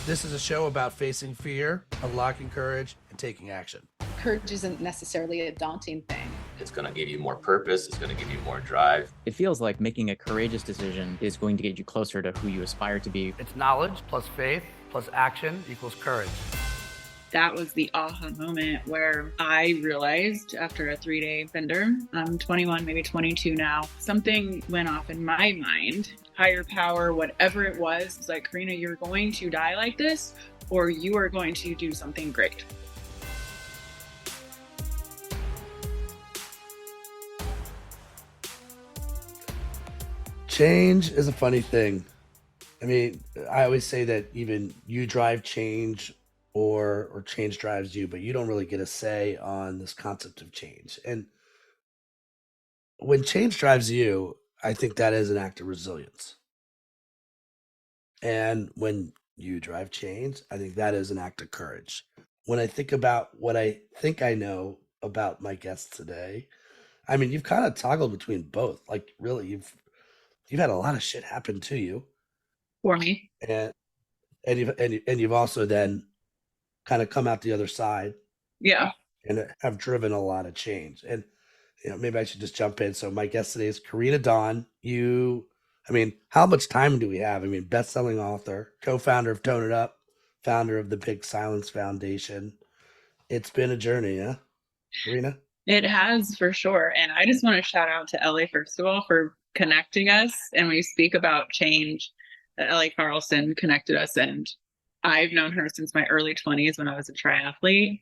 This is a show about facing fear, unlocking courage, and taking action. Courage isn't necessarily a daunting thing. It's going to give you more purpose. It's going to give you more drive. It feels like making a courageous decision is going to get you closer to who you aspire to be. It's knowledge plus faith plus action equals courage. That was the aha moment where I realized after a 3-day bender, I'm 21, maybe 22 now, something went off in my mind. Higher power, whatever it was like, Karena, you're going to die like this, or you are going to do something great. Change is a funny thing. I mean, I always say that even you drive change or change drives you, but you don't really get a say on this concept of change. And when change drives you, I think that is an act of resilience. And when you drive change, I think that is an act of courage. When I think about what I think I know about my guests today, I mean, you've kind of toggled between both. Like, really, you've had a lot of shit happen to you, For me. and you've also then kind of come out the other side Yeah. and have driven a lot of change. And maybe I should just jump in. So my guest today is Karena Dawn. I mean, how much time do we have? I mean, best-selling author, co-founder of Tone It Up, founder of the Big Silence Foundation. It's been a journey, yeah, Karena? It has, for sure. And I just want to shout out to Ellie, first of all, for connecting us. And when you speak about change, Ellie Carlson connected us. And I've known her since my early 20s when I was a triathlete.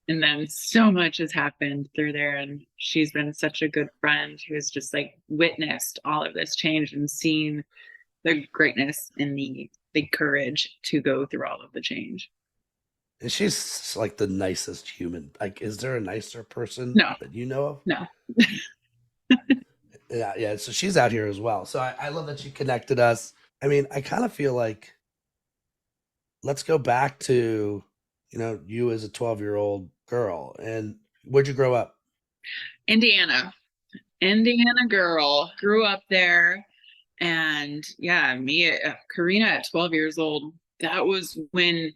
And then so much has happened through there. And she's been such a good friend who has just like witnessed all of this change and seen the greatness and the courage to go through all of the change. And she's like the nicest human. Like, is there a nicer person No. that you know of? No. Yeah. So she's out here as well. So I love that she connected us. I mean, I kind of feel like let's go back to, you as a 12-year-old girl. And where'd you grow up? Indiana girl, grew up there. And yeah, me, Karena at 12 years old, that was when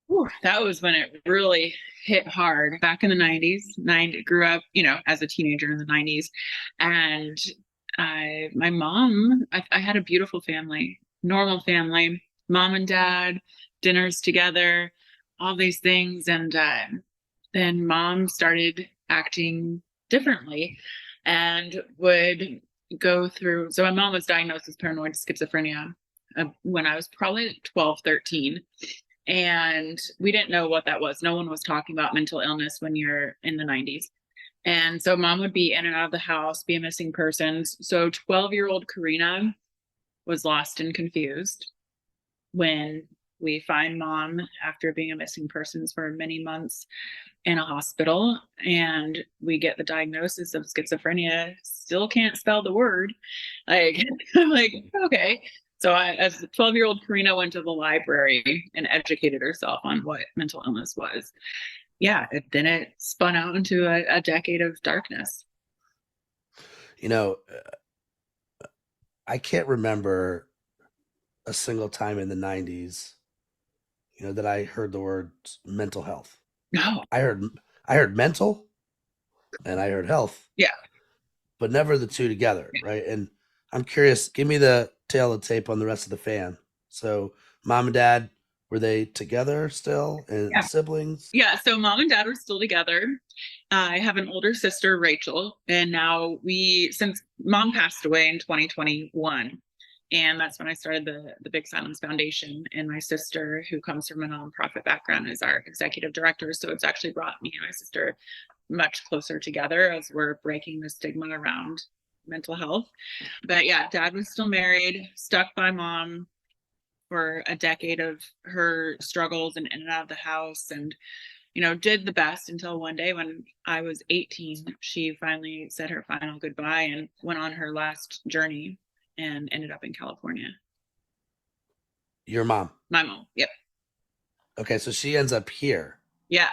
it really hit hard back in the 90s. Grew up, as a teenager in the 90s. And my mom, I had a beautiful family, normal family, mom and dad, dinners together, all these things. And then mom started acting differently and would go through. So my mom was diagnosed with paranoid schizophrenia when I was probably 12, 13. And we didn't know what that was. No one was talking about mental illness when you're in the 90s. And so mom would be in and out of the house, be a missing person. So 12-year-old Karena was lost and confused when we find mom after being a missing person for many months in a hospital. And we get the diagnosis of schizophrenia. Still can't spell the word. I'm like, okay. So as a 12-year-old, Karena went to the library and educated herself on what mental illness was. Yeah, then it spun out into a decade of darkness. I can't remember a single time in the 90s, that I heard the word mental health. No. I heard mental and I heard health. Yeah. But never the two together, right? And I'm curious, give me the tail of the tape on the rest of the fam. So mom and dad, were they together still? And Yeah. Siblings? Yeah, so mom and dad are still together. I have an older sister, Rachel, and now since mom passed away in 2021, and that's when I started the Big Silence Foundation, and my sister, who comes from a nonprofit background, is our executive director. So it's actually brought me and my sister much closer together as we're breaking the stigma around mental health. But yeah, dad was still married, stuck by mom for a decade of her struggles and in and out of the house, and did the best until one day when I was 18, she finally said her final goodbye and went on her last journey and ended up in California. Your mom? My mom, yep. Okay, so she ends up here. Yeah.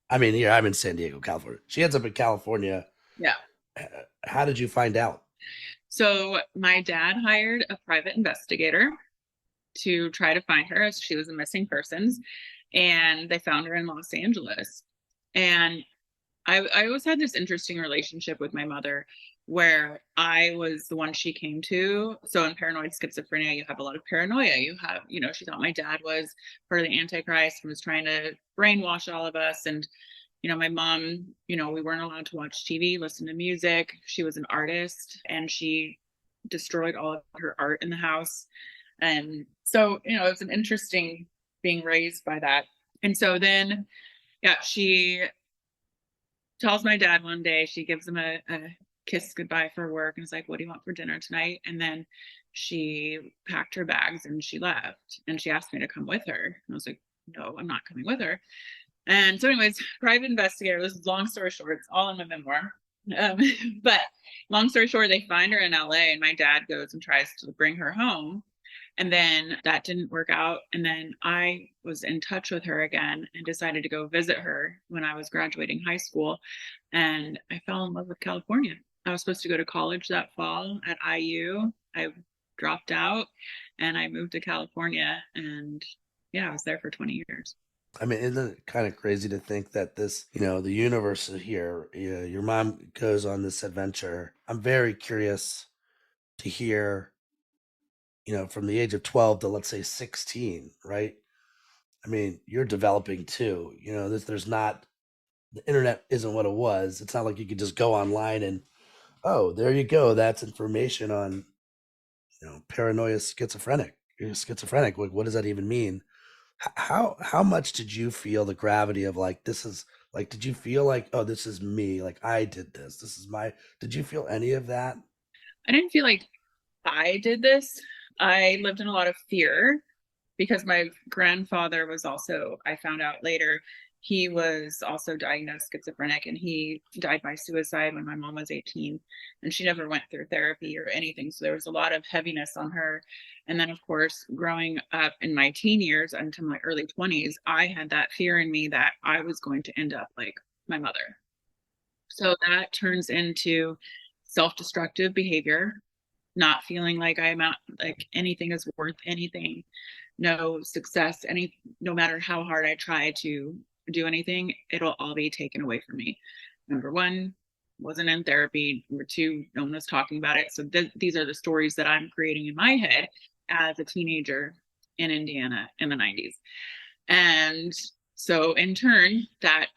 I mean, here, I'm in San Diego, California. She ends up in California. Yeah. How did you find out? So my dad hired a private investigator to try to find her, as she was a missing persons, and they found her in Los Angeles. And I always had this interesting relationship with my mother where I was the one she came to. So in paranoid schizophrenia, you have a lot of paranoia. You have, she thought my dad was part of the Antichrist and was trying to brainwash all of us. And, my mom, we weren't allowed to watch TV, listen to music. She was an artist and she destroyed all of her art in the house. And so, it was an interesting being raised by that. And so then, yeah, she tells my dad one day, she gives him a kiss goodbye for work and is like, what do you want for dinner tonight? And then she packed her bags and she left. And she asked me to come with her. And I was like, no, I'm not coming with her. And so anyways, private investigator, this is long story short, it's all in my memoir. But long story short, they find her in LA and my dad goes and tries to bring her home. And then that didn't work out. And then I was in touch with her again and decided to go visit her when I was graduating high school. And I fell in love with California. I was supposed to go to college that fall at IU. I dropped out and I moved to California. And yeah, I was there for 20 years. I mean, isn't it kind of crazy to think that this, the universe is here? Your mom goes on this adventure. I'm very curious to hear, from the age of 12 to let's say 16, right? I mean, you're developing too. There's not, the internet isn't what it was. It's not like you could just go online and, oh, there you go. That's information on, paranoia schizophrenic. You're schizophrenic. Like, what does that even mean? How much did you feel the gravity of like, this is like, did you feel like, oh, this is me? Like I did this. This is did you feel any of that? I didn't feel like I did this. I lived in a lot of fear because my grandfather was also, I found out later, he was also diagnosed schizophrenic and he died by suicide when my mom was 18 and she never went through therapy or anything. So there was a lot of heaviness on her. And then of course, growing up in my teen years until my early 20s, I had that fear in me that I was going to end up like my mother. So that turns into self-destructive behavior, not feeling like like anything is worth anything, no success, no matter how hard I try to do anything, it'll all be taken away from me. Number one, wasn't in therapy. Number two, no one was talking about it. So these are the stories that I'm creating in my head as a teenager in Indiana in the 90s. And so in turn, that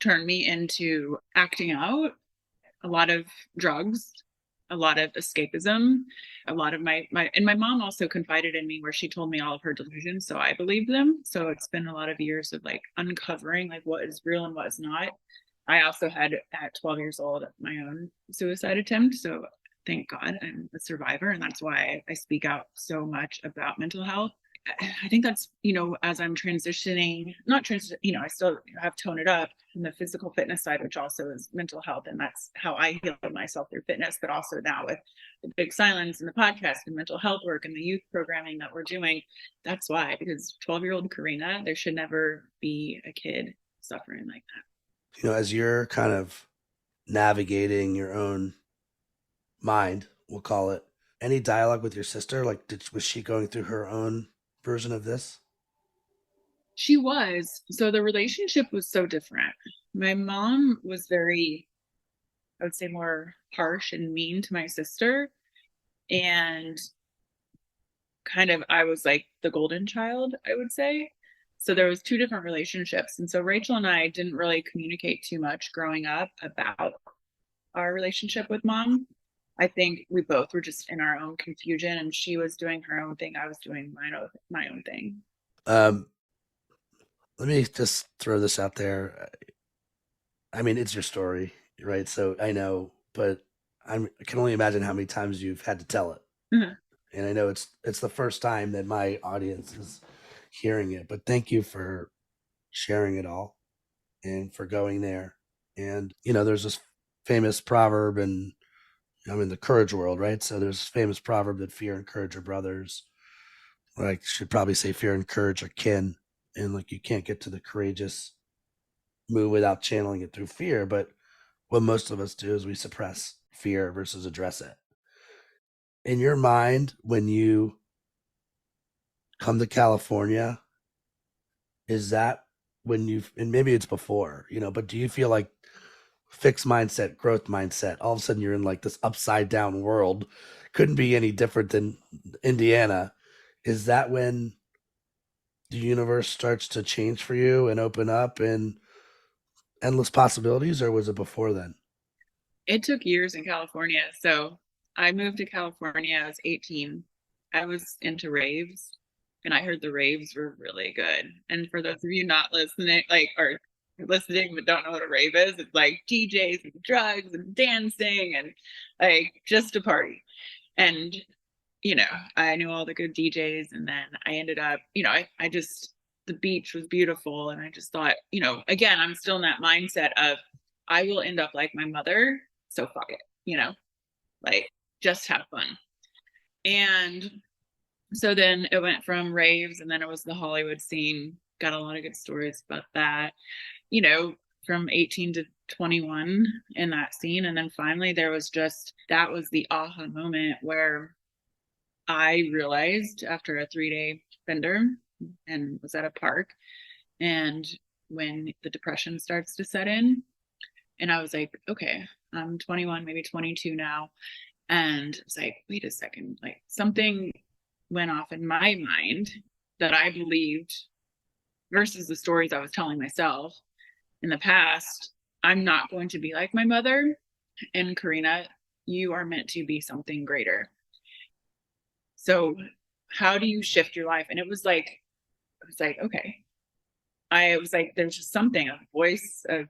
turned me into acting out, a lot of drugs, a lot of escapism, a lot of my mom also confided in me where she told me all of her delusions. So I believed them. So it's been a lot of years of like uncovering like what is real and what's not. I also had at 12 years old my own suicide attempt. So thank God I'm a survivor. And that's why I speak out so much about mental health. I think that's, as I'm transitioning, I still have toned it up in the physical fitness side, which also is mental health. And that's how I healed myself through fitness, but also now with the Big Silence and the podcast and mental health work and the youth programming that we're doing. That's why, because 12-year-old Karena, there should never be a kid suffering like that. As you're kind of navigating your own mind, we'll call it, any dialogue with your sister? Like, was she going through her own version of this? She was. So the relationship was so different. My mom was very, I would say, more harsh and mean to my sister. And kind of, I was like the golden child, I would say. So there was two different relationships. And so Rachel and I didn't really communicate too much growing up about our relationship with mom. I think we both were just in our own confusion and she was doing her own thing. I was doing my own thing. Let me just throw this out there. I mean, it's your story, right? So I know, but I can only imagine how many times you've had to tell it. Mhm. And I know it's the first time that my audience is hearing it, but thank you for sharing it all and for going there. And, there's this famous proverb and I'm in the courage world, right? So there's this famous proverb that fear and courage are brothers. Or I should probably say fear and courage are kin. And like you can't get to the courageous move without channeling it through fear. But what most of us do is we suppress fear versus address it. In your mind, when you come to California, is that when you, and maybe it's before, but do you feel like fixed mindset, growth mindset, all of a sudden you're in like this upside down world, couldn't be any different than Indiana? Is that when the universe starts to change for you and open up and endless possibilities, or was it before then? It took years in California. So I moved to California. I was 18. I was into raves, and I heard the raves were really good. And for those of you not listening, or listening but don't know what a rave is, it's like DJs and drugs and dancing and like just a party. And I knew all the good DJs, and then I ended up, I just, the beach was beautiful, and I just thought, again, I'm still in that mindset of I will end up like my mother, so fuck it, like just have fun. And so then it went from raves, and then it was the Hollywood scene. Got a lot of good stories about that, from 18 to 21 in that scene. And then finally that was the aha moment where I realized after a 3-day bender and was at a park, and when the depression starts to set in, and I was like, okay, I'm 21, maybe 22 now. And it's like, wait a second, like something went off in my mind that I believed versus the stories I was telling myself in the past. I'm not going to be like my mother. And Karena, you are meant to be something greater. So how do you shift your life? And it was like, okay. I was like, there's just something, a voice, a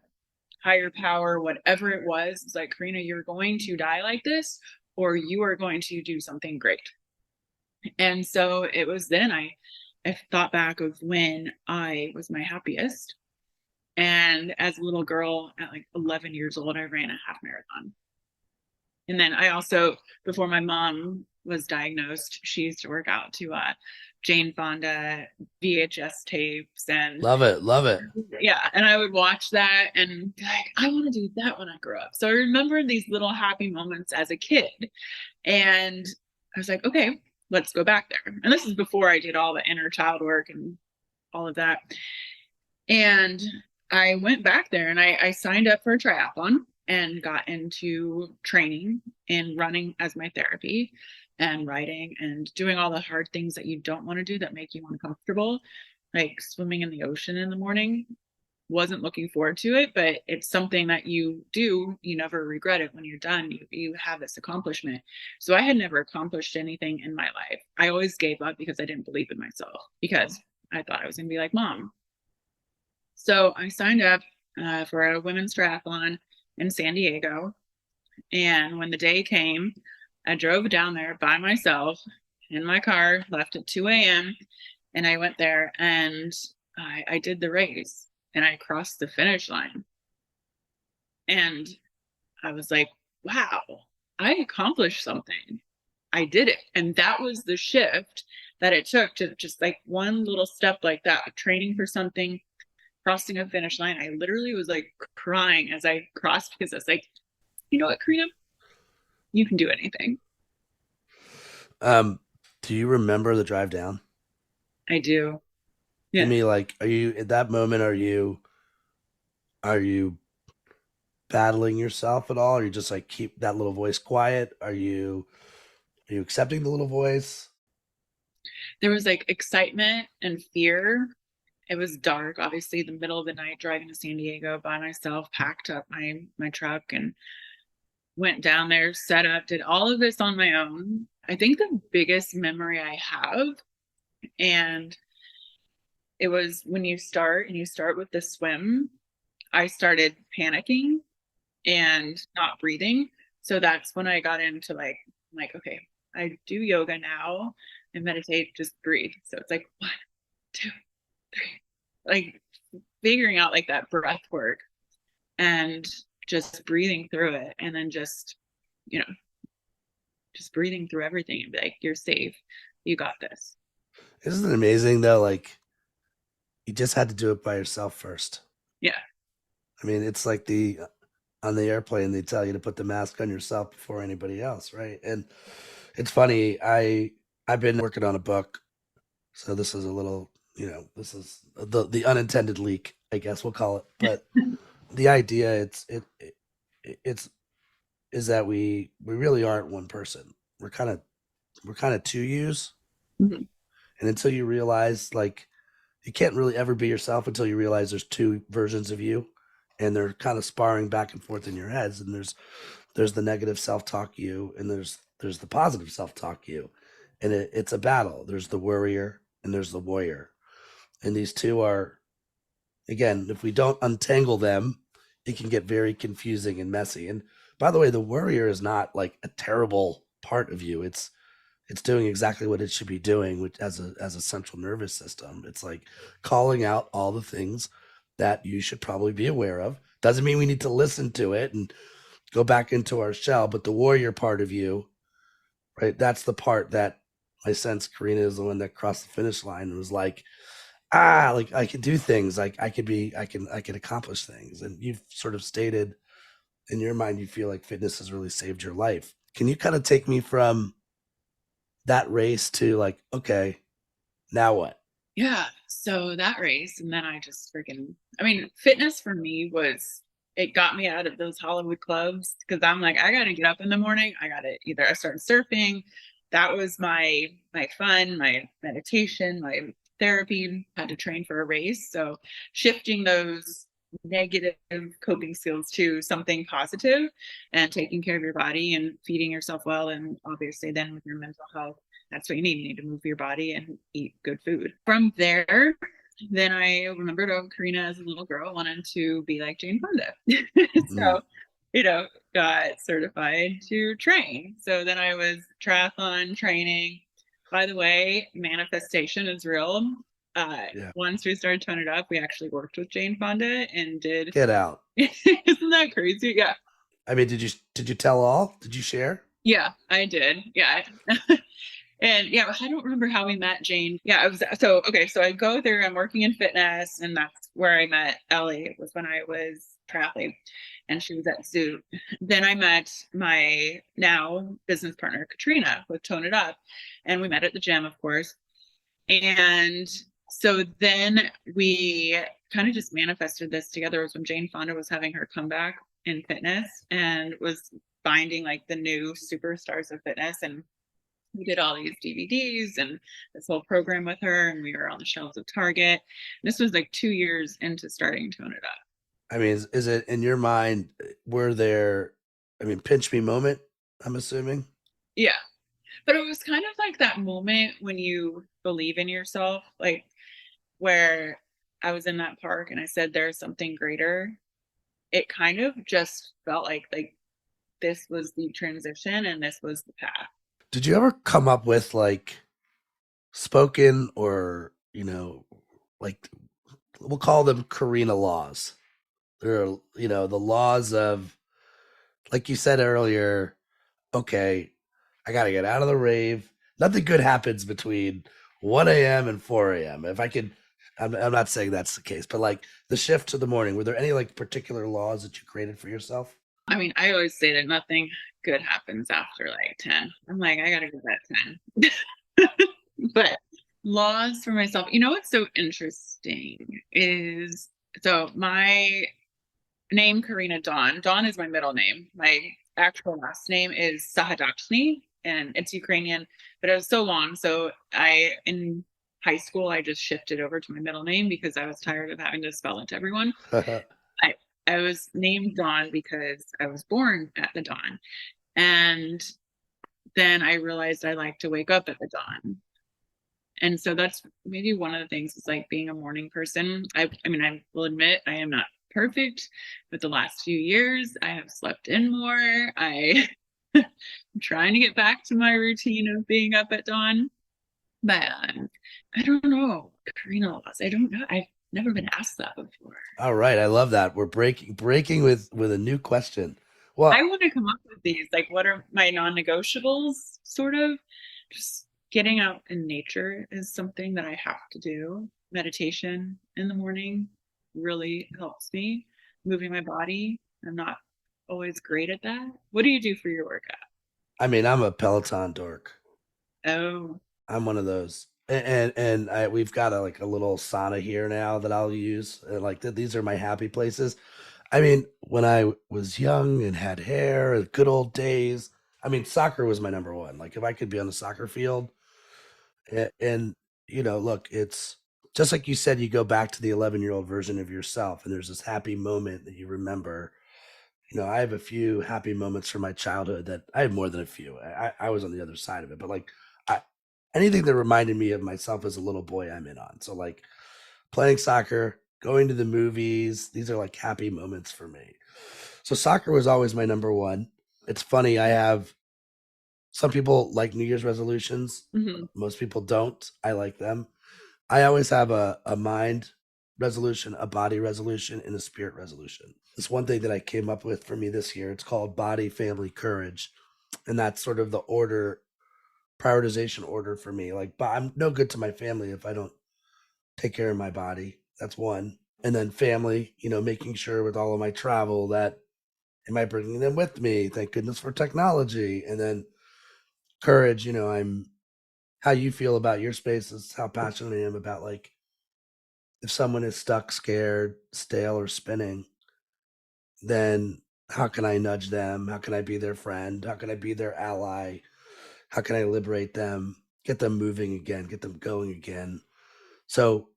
higher power, whatever it was. It's like, Karena, you're going to die like this, or you are going to do something great. And so it was then I thought back of when I was my happiest. And as a little girl at like 11 years old, I ran a half marathon. And then I also, before my mom was diagnosed, she used to work out to Jane Fonda VHS tapes, and Love it. yeah, and I would watch that and be like, I want to do that when I grow up. So I remember these little happy moments as a kid, and I was like, okay, let's go back there. And this is before I did all the inner child work and all of that. And I went back there, and I signed up for a triathlon and got into training and running as my therapy, and writing and doing all the hard things that you don't want to do that make you uncomfortable, like swimming in the ocean in the morning. Wasn't looking forward to it, but it's something that you do, you never regret it when you're done. You have this accomplishment. So I had never accomplished anything in my life. I always gave up because I didn't believe in myself, because I thought I was going to be like mom. So I signed up for a women's triathlon in San Diego. And when the day came, I drove down there by myself in my car, left at 2 a.m. And I went there, and I did the race, and I crossed the finish line. And I was like, wow, I accomplished something. I did it. And that was the shift that it took, to just like one little step like that, training for something, crossing a finish line. I literally was like crying as I crossed, because I was like, you know what, Karena? You can do anything. Do you remember the drive down? I do. Yeah. Give me, like, are you at that moment? Are you battling yourself at all? Or you just like keep that little voice quiet? Are you accepting the little voice? There was like excitement and fear. It was dark, obviously, the middle of the night, driving to San Diego by myself, packed up my truck and went down there, set up, did all of this on my own. I think the biggest memory I have, and it was when you start with the swim, I started panicking and not breathing. So that's when I got into like, I'm like, okay, I do yoga now and meditate, just breathe. So it's like 1, 2, 3, like figuring out like that breath work and just breathing through it. And then just breathing through everything and be like, you're safe. You got this. Isn't it amazing though? Like, you just had to do it by yourself first. Yeah. I mean, it's like on the airplane, they tell you to put the mask on yourself before anybody else, right? And it's funny, I've been working on a book So this is a little, this is the unintended leak, I guess we'll call it. But the idea it's is that we really aren't one person. We're kind of two yous. Mhm. And until you realize, like, you can't really ever be yourself until you realize there's two versions of you, and they're kind of sparring back and forth in your heads. And there's the negative self-talk you, and there's the positive self-talk you, and it's a battle. There's the worrier and there's the warrior, and these two are, again, if we don't untangle them, it can get very confusing and messy. And by the way, the worrier is not like a terrible part of you. It's doing exactly what it should be doing, which as a central nervous system. It's like calling out all the things that you should probably be aware of. Doesn't mean we need to listen to it and go back into our shell, but the warrior part of you, right? That's the part that I sense Karena is the one that crossed the finish line and was like, like I can do things, like I can accomplish things. And you've sort of stated in your mind you feel like fitness has really saved your life. Can you kind of take me from that race to like, okay, now what? Yeah. So that race, and then I just fitness for me it got me out of those Hollywood clubs because I'm like, I got to get up in the morning. I started surfing. That was my fun, my meditation, my therapy. Had to train for a race. So shifting those negative coping skills to something positive and taking care of your body and feeding yourself well. And obviously then with your mental health, that's what you need. You need to move your body and eat good food. From there, then I remembered, Karena as a little girl wanted to be like Jane Fonda. So, got certified to train. So then I was triathlon training. By the way, manifestation is real. Once we started Tone It Up, we actually worked with Jane Fonda and did. Get out. Isn't that crazy? Yeah. I mean, did you tell all? Did you share? Yeah, I did. Yeah. And yeah, I don't remember how we met Jane. Yeah, so I go there, I'm working in fitness, and that's where I met Ellie. It was when I was triathlete and she was at Zoo. Then I met my now business partner, Katrina, with Tone It Up. And we met at the gym, of course. And so then we kind of just manifested this together. It was when Jane Fonda was having her comeback in fitness and was finding like the new superstars of fitness. And we did all these DVDs and this whole program with her, and we were on the shelves of Target. This was like 2 years into starting Tone It Up. I mean, is it in your mind, were there, pinch me moment, I'm assuming? Yeah. But it was kind of like that moment when you believe in yourself, like where I was in that park and I said, there's something greater. It kind of just felt like this was the transition and this was the path. Did you ever come up with like spoken or, like we'll call them Karena laws? There are, the laws of, like you said earlier, okay, I got to get out of the rave. Nothing good happens between 1 a.m. and 4 a.m. If I could, I'm not saying that's the case, but like the shift to the morning, were there any like particular laws that you created for yourself? I mean, I always say that nothing good happens after like 10. I'm like, I got to go at 10. But laws for myself, what's so interesting is, so my name, Karena Dawn. Dawn is my middle name. My actual last name is Sahadachny, and it's Ukrainian, but it was so long. So in high school, I just shifted over to my middle name because I was tired of having to spell it to everyone. I was named Dawn because I was born at the dawn. And then I realized I like to wake up at the dawn. And so that's maybe one of the things is like being a morning person. I will admit I am not perfect, but the last few years I have slept in more. I'm trying to get back to my routine of being up at dawn. But I don't know. Karena laws. I don't know. I've never been asked that before. All right, I love that. We're breaking with a new question. Well, I want to come up with these. Like, what are my non-negotiables? Sort of. Just getting out in nature is something that I have to do. Meditation in the morning really helps me. Moving my body. I'm not always great at that. What do you do for your workout? I'm a Peloton dork. Oh. I'm one of those. We've got a little sauna here now that I'll use. These are my happy places. I mean, when I was young and had hair, good old days. I mean, soccer was my number one. Like if I could be on the soccer field, and look, it's just like you said. You go back to the 11-year-old version of yourself, and there's this happy moment that you remember. I have a few happy moments from my childhood that I have more than a few. I was on the other side of it, but I, anything that reminded me of myself as a little boy, I'm in on. So like playing soccer, going to the movies, these are like happy moments for me. So soccer was always my number one. It's funny, I have some people like New Year's resolutions. Mhm. Most people don't. I like them. I always have a mind resolution, a body resolution, and a spirit resolution. This one thing that I came up with for me this year. It's called body, family, courage. And that's sort of the prioritization order for me. Like, but I'm no good to my family if I don't take care of my body. That's one. And then family, making sure with all of my travel that am I bringing them with me? Thank goodness for technology. And then courage, I'm how you feel about your spaces, how passionate I am about like if someone is stuck, scared, stale, or spinning, then how can I nudge them? How can I be their friend? How can I be their ally? How can I liberate them, get them moving again, get them going again? So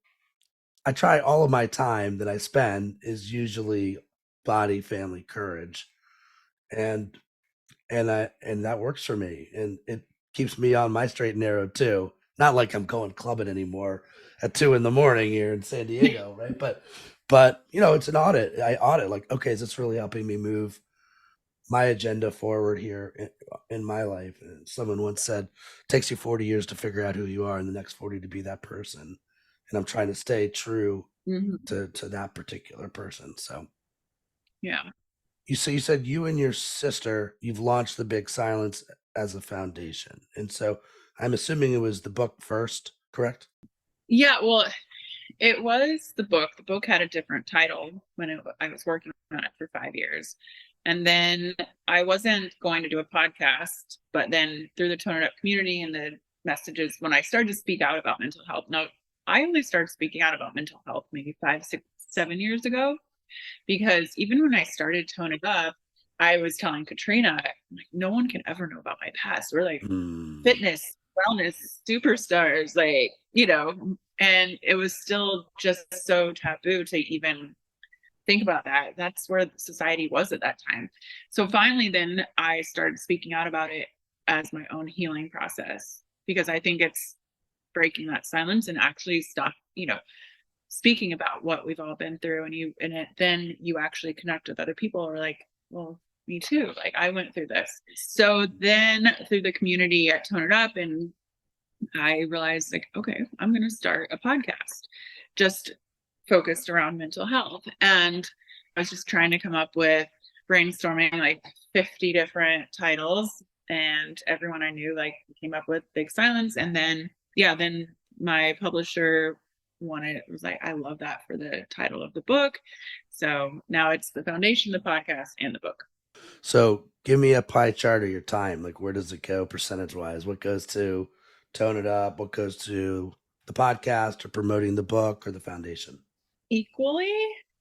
I try all of my time that I spend is usually body, family, courage. And and that works for me. And it keeps me on my straight and narrow too. Not like I'm going clubbing anymore at 2 a.m. here in San Diego, right? But it's an audit. I audit like, okay, is this really helping me move my agenda forward here in my life? And someone once said, it takes you 40 years to figure out who you are and the next 40 to be that person. And I'm trying to stay true Mhm. to that particular person. So Yeah. you said you and your sister, you've launched the Big Silence as a foundation. And so I'm assuming it was the book first, correct? Yeah, well, it was the book. The book had a different title when I was working on it for 5 years. And then I wasn't going to do a podcast, but then through the Tone It Up community and the messages, when I started to speak out about mental health. Now, I only started speaking out about mental health maybe 5, 6, 7 years ago, because even when I started Tone It Up, I was telling Katrina, like, no one can ever know about my past. We're like fitness, wellness superstars, and it was still just so taboo to even think about that. That's where society was at that time. So finally, then I started speaking out about it as my own healing process, because I think it's breaking that silence and actually stop, speaking about what we've all been through, then you actually connect with other people who are like, well, me too, like I went through this. So then through the community at Tone It Up, and I realized like, okay, I'm going to start a podcast just focused around mental health. And I was just trying to come up with brainstorming like 50 different titles, and everyone I knew like came up with Big Silence. And then then my publisher was like, I love that for the title of the book. So now it's the foundation, the podcast, and the book. So give me a pie chart of your time. Like where does it go percentage wise? What goes to Tone It Up? What goes to the podcast or promoting the book or the foundation? Equally,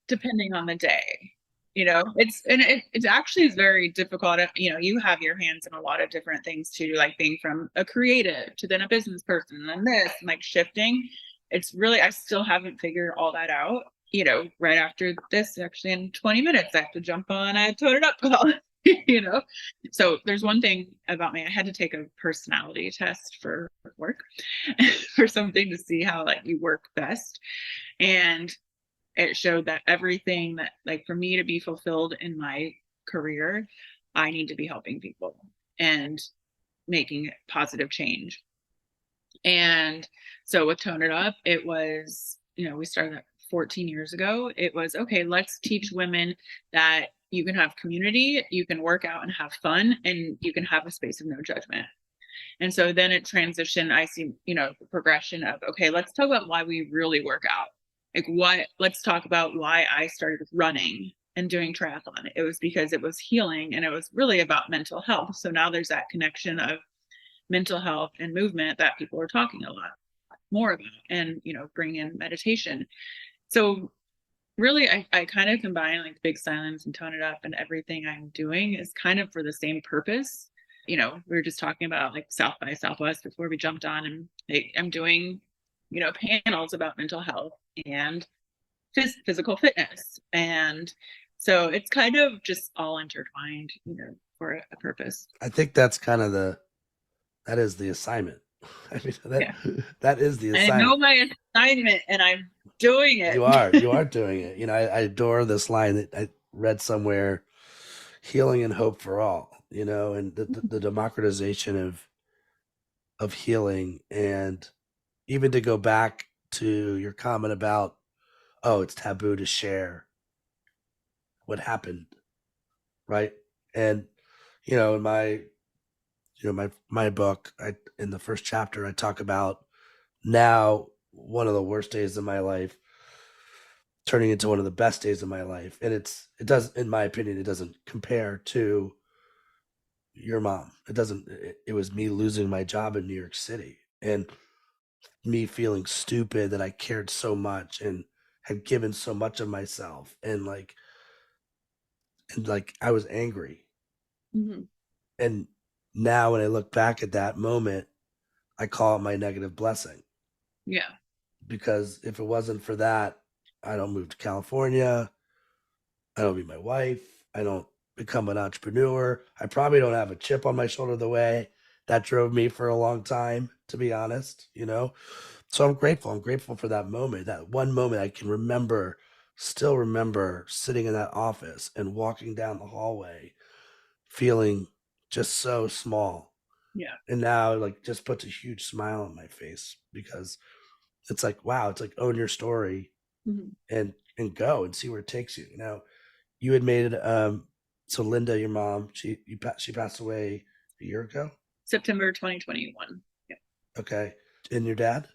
depending on the day. It's actually very difficult. You have your hands in a lot of different things too, like being from a creative to then a business person and then this, and like shifting. It's really, I still haven't figured all that out. Right after this, actually in 20 minutes, I have to jump on a Tone It Up call. So there's one thing about me. I had to take a personality test for work for something to see how like you work best. And it showed that everything that, like, for me to be fulfilled in my career, I need to be helping people and making positive change. And so with Tone It Up, it was, we started 14 years ago. It was, okay, let's teach women that you can have community, you can work out and have fun, and you can have a space of no judgment. And so then it transitioned. I see, the progression of, okay, let's talk about why we really work out. Let's talk about why I started running and doing triathlon. It was because it was healing and it was really about mental health. So now there's that connection of mental health and movement that people are talking a lot more about, and, bring in meditation. So really, I kind of combine like big silence and tone it up, and everything I'm doing is kind of for the same purpose. We were just talking about like South by Southwest before we jumped on, and I'm doing, panels about mental health and physical fitness. And so it's kind of just all intertwined, for a purpose. I think that's kind of that is the assignment. I mean, Yeah. that is the I assignment. know my assignment and I'm doing it. You are doing it. I adore this line that I read somewhere: healing and hope for all, and the democratization of healing. And even to go back to your comment about, oh, it's taboo to share what happened, right? And in my book, in the first chapter, I talk about now one of the worst days of my life turning into one of the best days of my life. And it does, in my opinion, it doesn't compare to your mom. It was me losing my job in New York City and me feeling stupid that I cared so much and had given so much of myself. And I was angry. Mm-hmm. And now when I look back at that moment, I call it my negative blessing. Yeah. Because if it wasn't for that, I don't move to California. I don't meet my wife. I don't become an entrepreneur. I probably don't have a chip on my shoulder the way that drove me for a long time, to be honest, So I'm grateful. I'm grateful for that moment, that one moment I can still remember sitting in that office and walking down the hallway, feeling just so small. Yeah. And now just puts a huge smile on my face because it's like, wow, it's like own your story Mm-hmm. and go and see where it takes you. You had made it. So Linda, your mom, she passed away a year ago. September 2021. Yep. Okay, and your dad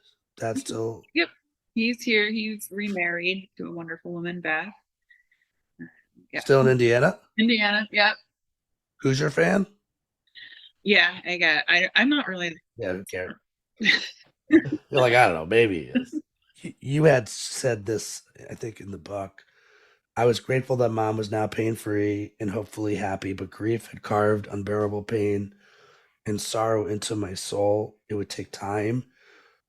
still? Yep. He's here. He's remarried to a wonderful woman, Beth. Yeah. Still in Indiana. Indiana. Yep. Who's your fan? Yeah, I'm not really. Yeah, who cares? You're like, I don't know, maybe he is. You had said this, I think, in the book. I was grateful that mom was now pain-free and hopefully happy, but grief had carved unbearable pain and sorrow into my soul. It would take time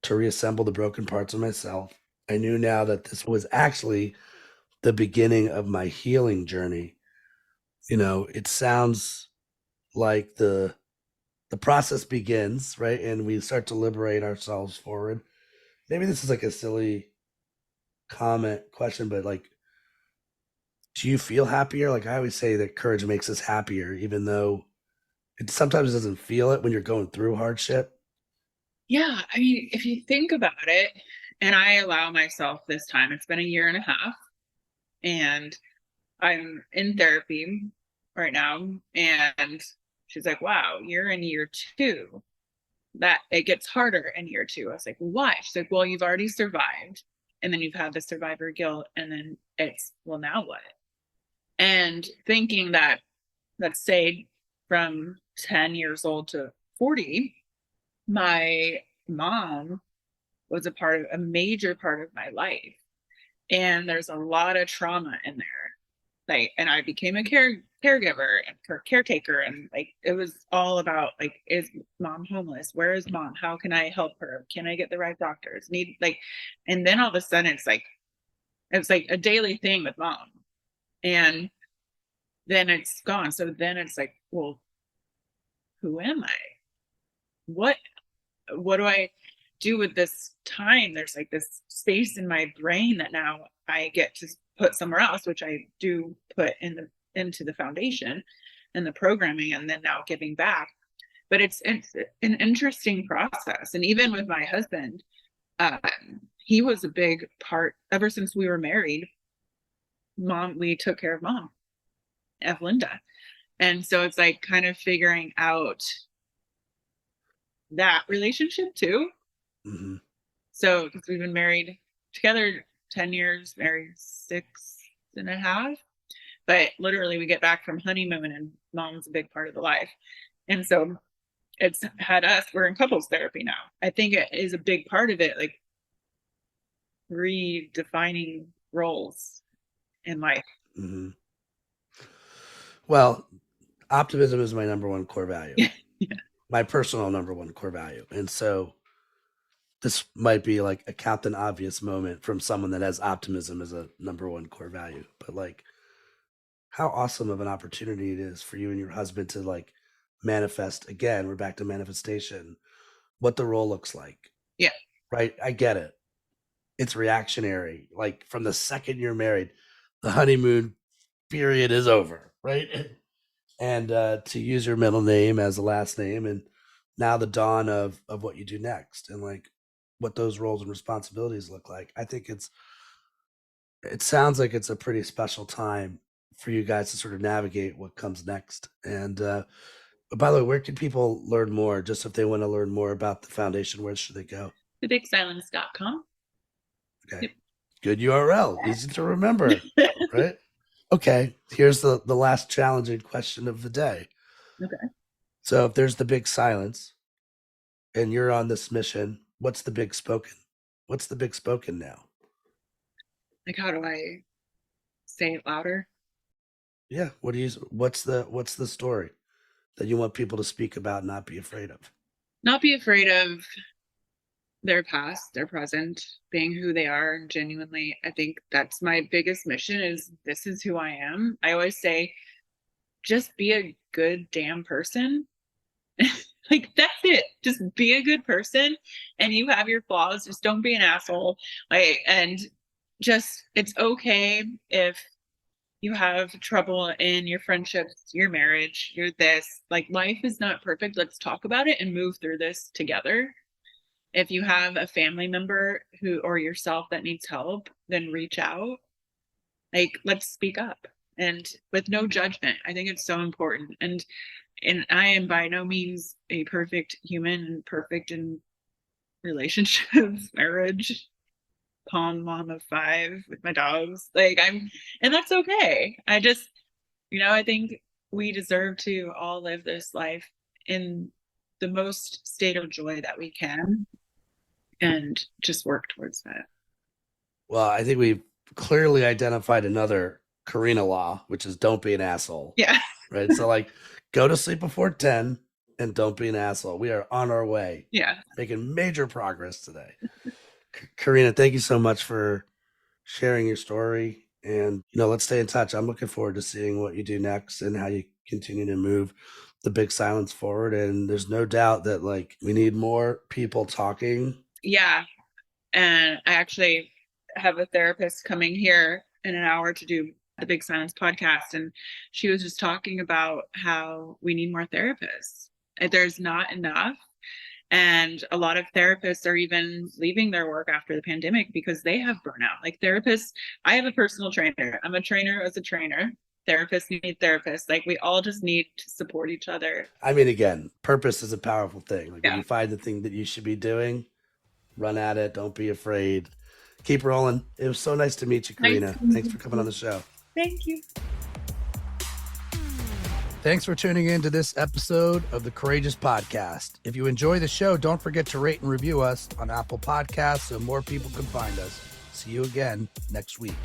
to reassemble the broken parts of myself. I knew now that this was actually the beginning of my healing journey. It sounds like the process begins, right? And we start to liberate ourselves forward. Maybe this is like a silly question, but do you feel happier? Like I always say that courage makes us happier, even though it sometimes doesn't feel it when you're going through hardship. Yeah, I mean, if you think about it, and I allow myself this time, it's been a year and a half, and I'm in therapy right now, and she's like, wow, you're in year 2. That it gets harder in year 2. I was like, why? She's like, well, you've already survived, and then you've had the survivor guilt, and then it's, well, now what? And thinking that, let's say from 10 years old to 40, my mom was a major part of my life. And there's a lot of trauma in there. And I became a caregiver and caretaker. And it was all about is mom homeless? Where is mom? How can I help her? Can I get the right doctors? And then all of a sudden it's like a daily thing with mom. And then it's gone. So then it's like, well, who am I? What do I do with this time? There's this space in my brain that now I get to put somewhere else, which I do put into the foundation and the programming, and then now giving back. But it's an interesting process. And even with my husband, he was a big part ever since we were married. We took care of mom, of Linda. And so it's kind of figuring out that relationship too. Mm-hmm. So because we've been married together 10 years, married 6.5, but literally we get back from honeymoon and mom's a big part of the life. And so it's had us, we're in couples therapy now. I think it is a big part of it, like redefining roles in life. Mm-hmm. Well, optimism is my number one core value. Yeah. My personal number one core value. And so this might be like a Captain Obvious moment from someone that has optimism as a number one core value. But like, how awesome of an opportunity it is for you and your husband to like manifest again. We're back to manifestation, what the role looks like. Yeah. Right. I get it. It's reactionary. Like from the second you're married, the honeymoon period is over. Right. And to use your middle name as a last name, and now the dawn of what you do next, and like what those roles and responsibilities look like. I think it sounds like it's a pretty special time for you guys to sort of navigate what comes next. And by the way, where can people learn more? Just if they want to learn more about the foundation, where should they go? thebigsilence.com. Okay. Yep. Good URL, easy to remember, right? Okay, here's the last challenging question of the day. Okay. So if there's the big silence and you're on this mission, what's the big spoken? What's the big spoken now? Like, how do I say it louder? Yeah, what's the story that you want people to speak about, not be afraid of? Not be afraid of their past, their present, being who they are. And genuinely, I think that's my biggest mission, is this is who I am. I always say, just be a good damn person. Like, that's it. Just be a good person, and you have your flaws. Just don't be an asshole. Like, and just, it's okay if you have trouble in your friendships, your marriage, your this. Like, life is not perfect. Let's talk about it and move through this together. If you have a family member who, or yourself, that needs help, then reach out. Like, let's speak up, and with no judgment. I think it's so important. And I am by no means a perfect human and perfect in relationships, marriage, calm mom of 5 with my dogs. Like, and that's okay. I just, I think we deserve to all live this life in the most state of joy that we can, and just work towards that. Well, I think we've clearly identified another Karena law, which is don't be an asshole. Yeah. Right. So like, go to sleep before 10 and don't be an asshole. We are on our way. Yeah. Making major progress today. Karena, thank you so much for sharing your story. And, let's stay in touch. I'm looking forward to seeing what you do next and how you continue to move the big silence forward. And there's no doubt that like we need more people talking. Yeah. And I actually have a therapist coming here in an hour to do the Big Silence podcast. And she was just talking about how we need more therapists. There's not enough. And a lot of therapists are even leaving their work after the pandemic because they have burnout. Like, therapists, I have a personal trainer. I'm a trainer as a trainer. Therapists need therapists. Like, we all just need to support each other. I mean, again, purpose is a powerful thing. Like, Yeah. when you find the thing that you should be doing, run at it. Don't be afraid. Keep rolling. It was so nice to meet you, Karena. Thanks for coming on the show. Thank you. Thanks for tuning in to this episode of the Courageous Podcast. If you enjoy the show, don't forget to rate and review us on Apple Podcasts so more people can find us. See you again next week.